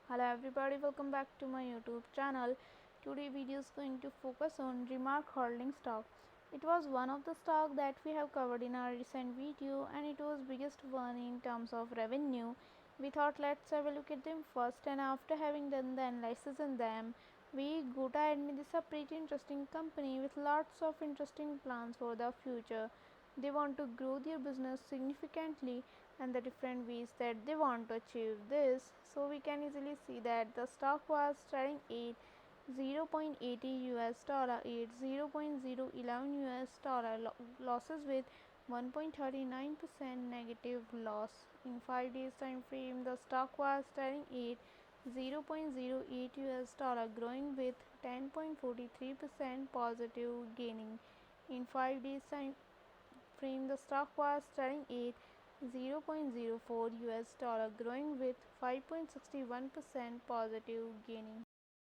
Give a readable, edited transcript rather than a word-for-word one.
Hello everybody, welcome back to my YouTube channel. Today video is going to focus on Remark holding stock. It was one of the stock that we have covered in our recent video and it was biggest one in terms of revenue. We thought let's have a look at them first, and after having done the analysis on them, we got to admit this is a pretty interesting company with lots of interesting plans for the future. They want to grow their business significantly and the different ways that they want to achieve this. So we can easily see that the stock was trading at 0.80 US dollar, at 0.011 US dollar, losses with 1.39% negative loss. In 5 days time frame, the stock was trading at 0.08 US dollar, growing with 10.43% positive gaining. In 5 days time frame, the stock was trading at 0.04 US dollar, growing with 5.61% positive gaining.